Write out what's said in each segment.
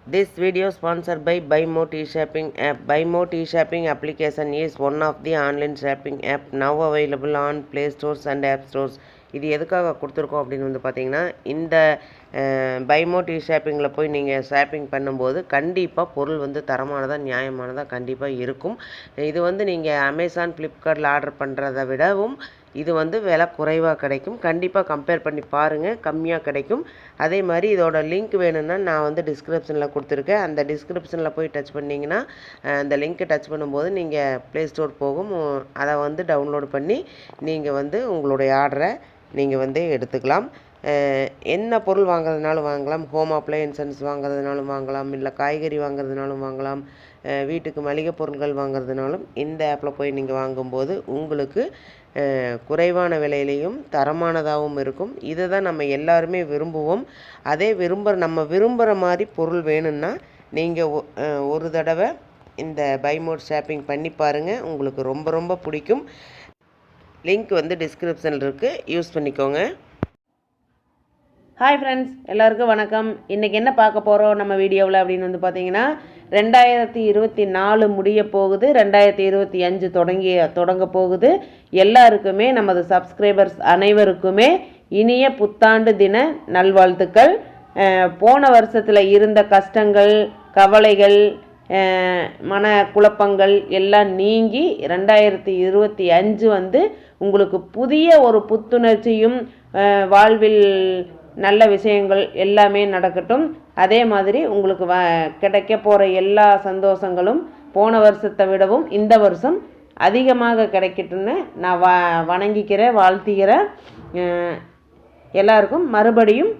This video sponsored by BuyMo T-Shopping app. BuyMo T-Shopping application is one of the online shopping app now available on Play Stores and App Stores. இது எதுக்காக கொடுத்துருக்கோம் அப்படின்னு வந்து பார்த்தீங்கன்னா, இந்த BuyMo T-Shoppingல போய் நீங்கள் ஷாப்பிங் பண்ணும்போது கண்டிப்பாக பொருள் வந்து தரமானதாக நியாயமானதாக கண்டிப்பாக இருக்கும். இது வந்து நீங்கள் அமேசான் ஃப்ளிப்கார்ட்டில் ஆர்டர் பண்ணுறதை விடவும் இது வந்து விலை குறைவாக கிடைக்கும். கண்டிப்பாக கம்பேர் பண்ணி பாருங்கள், கம்மியாக கிடைக்கும். அதே மாதிரி இதோட லிங்க் வேணும்னா நான் வந்து டிஸ்கிரிப்ஷனில் கொடுத்துருக்கேன். அந்த டிஸ்கிரிப்ஷனில் போய் டச் பண்ணிங்கன்னா அந்த லிங்க்கை டச் பண்ணும்போது நீங்கள் ப்ளே ஸ்டோர் போகும். அதை வந்து டவுன்லோட் பண்ணி நீங்கள் வந்து உங்களுடைய ஆர்டரை நீங்கள் வந்து எடுத்துக்கலாம். என்ன பொருள் வாங்குறதுனாலும் வாங்கலாம். ஹோம் அப்ளையன்சஸ் வாங்குறதுனாலும் வாங்கலாம், இல்லை காய்கறி வாங்குறதுனாலும் வாங்கலாம், வீட்டுக்கு மளிகை பொருட்கள் வாங்குறதுனாலும் இந்த ஆப்பில் போய் நீங்கள் வாங்கும்போது உங்களுக்கு குறைவான விலையிலையும் தரமானதாகவும் இருக்கும். இதை தான் நம்ம எல்லாருமே விரும்புவோம். அதே நம்ம விரும்புகிற மாதிரி பொருள் வேணும்னா நீங்கள் ஒரு தடவை இந்த BuyMo ஷாப்பிங் பண்ணி பாருங்கள், உங்களுக்கு ரொம்ப ரொம்ப பிடிக்கும். லிங்க் வந்து டிஸ்கிரிப்ஷனில் இருக்குது, யூஸ் பண்ணிக்கோங்க. ஹாய் ஃப்ரெண்ட்ஸ், எல்லாருக்கும் வணக்கம். இன்றைக்கி என்ன பார்க்க போகிறோம் நம்ம வீடியோவில் அப்படின்னு வந்து பார்த்தீங்கன்னா, 2024 முடிய போகுது, 2025 தொடங்க போகுது. எல்லாருக்குமே நமது சப்ஸ்கிரைபர்ஸ் அனைவருக்குமே இனிய புத்தாண்டு தின நல்வாழ்த்துக்கள். போன வருஷத்தில் இருந்த கஷ்டங்கள், கவலைகள், மன குழப்பங்கள் எல்லாம் நீங்கி 2025 வந்து உங்களுக்கு புதிய ஒரு புத்துணர்ச்சியும் வாழ்வில் நல்ல விஷயங்கள் எல்லாமே நடக்கட்டும். அதே மாதிரி உங்களுக்கு கிடைக்க போகிற எல்லா சந்தோஷங்களும் போன வருஷத்தை விடவும் இந்த வருஷம் அதிகமாக கிடைக்கட்டும்னு நான் வணங்கிக்கிறேன், வாழ்த்துகிறேன். எல்லாருக்கும் மறுபடியும்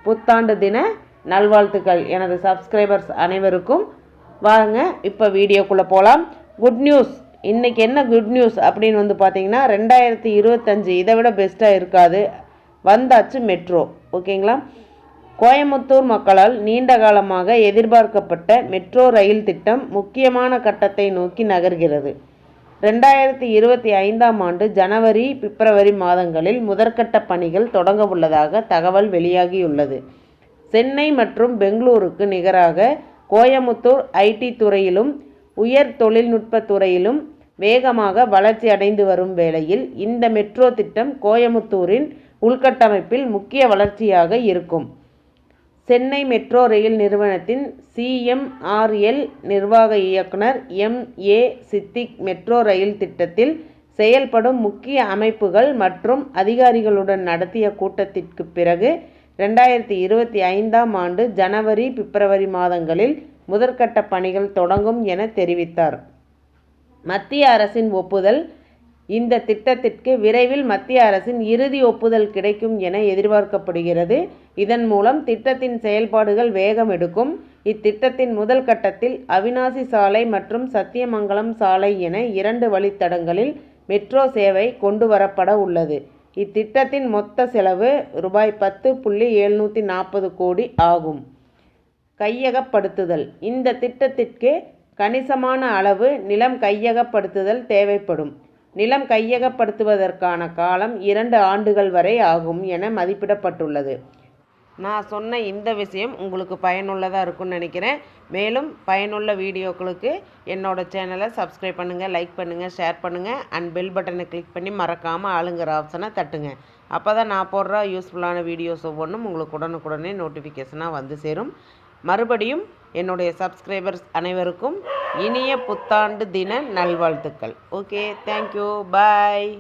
புத்தாண்டு தின நல்வாழ்த்துக்கள் எனது சப்ஸ்கிரைபர்ஸ் அனைவருக்கும். வாங்க இப்போ வீடியோக்குள்ளே போகலாம். குட் நியூஸ், இன்றைக்கி என்ன குட் நியூஸ் அப்படின்னு வந்து பார்த்தீங்கன்னா, 2025 இதை விட பெஸ்ட்டாக இருக்காது. வந்தாச்சு மெட்ரோ. ஓகேங்களா? கோயமுத்தூர் மக்களால் நீண்ட காலமாக எதிர்பார்க்கப்பட்ட மெட்ரோ ரயில் திட்டம் முக்கியமான கட்டத்தை நோக்கி நகர்கிறது. 2025ஆம் ஆண்டு ஜனவரி, பிப்ரவரி மாதங்களில் முதற்கட்ட பணிகள் தொடங்க உள்ளதாக தகவல் வெளியாகியுள்ளது. சென்னை மற்றும் பெங்களூருக்கு நிகராக கோயமுத்தூர் ஐடி துறையிலும் உயர் தொழில்நுட்ப துறையிலும் வேகமாக வளர்ச்சி அடைந்து வரும் வேளையில் இந்த மெட்ரோ திட்டம் கோயமுத்தூரின் உள்கட்டமைப்பில் முக்கிய வளர்ச்சியாக இருக்கும். சென்னை மெட்ரோ ரயில் நிறுவனத்தின் CMRL நிர்வாக இயக்குனர் MA சித்திக் மெட்ரோ ரயில் திட்டத்தில் செயல்படும் முக்கிய அமைப்புகள் மற்றும் அதிகாரிகளுடன் நடத்திய கூட்டத்திற்கு பிறகு 2025ஆம் ஆண்டு ஜனவரி, பிப்ரவரி மாதங்களில் முதற்கட்ட பணிகள் தொடங்கும் என தெரிவித்தார். மத்திய அரசின் ஒப்புதல். இந்த திட்டத்திற்கு விரைவில் மத்திய அரசின் இறுதி ஒப்புதல் கிடைக்கும் என எதிர்பார்க்கப்படுகிறது. இதன் மூலம் திட்டத்தின் செயல்பாடுகள் வேகம் எடுக்கும். இத்திட்டத்தின் முதல் கட்டத்தில் அவினாசி சாலை மற்றும் சத்தியமங்கலம் சாலை என 2 வழித்தடங்களில் மெட்ரோ சேவை கொண்டு வரப்பட உள்ளது. இத்திட்டத்தின் மொத்த செலவு ரூபாய் 10.740 கோடி ஆகும். கையகப்படுத்துதல். இந்த திட்டத்திற்கு கணிசமான அளவு நிலம் கையகப்படுத்துதல் தேவைப்படும். நிலம் கையகப்படுத்துவதற்கான காலம் 2 ஆண்டுகள் வரை ஆகும் என மதிப்பிடப்பட்டுள்ளது. நான் சொன்ன இந்த விஷயம் உங்களுக்கு பயனுள்ளதாக இருக்கும்னு நினைக்கிறேன். மேலும் பயனுள்ள வீடியோக்களுக்கு என்னோட சேனலை சப்ஸ்கிரைப் பண்ணுங்கள், லைக் பண்ணுங்கள், ஷேர் பண்ணுங்கள் அண்ட் பெல் பட்டனை கிளிக் பண்ணி மறக்காமல் ஆளுங்கிற ஆப்ஷனை தட்டுங்க. அப்போ தான் நான் போடுற யூஸ்ஃபுல்லான வீடியோஸ் ஒவ்வொன்றும் உங்களுக்கு உடனுக்குடனே நோட்டிஃபிகேஷனாக வந்து சேரும். மறுபடியும் என்னுடைய சப்ஸ்கிரைபர்ஸ் அனைவருக்கும் இனிய புத்தாண்டு தின நல்வாழ்த்துக்கள். ஓகே, தேங்க்யூ, பாய்.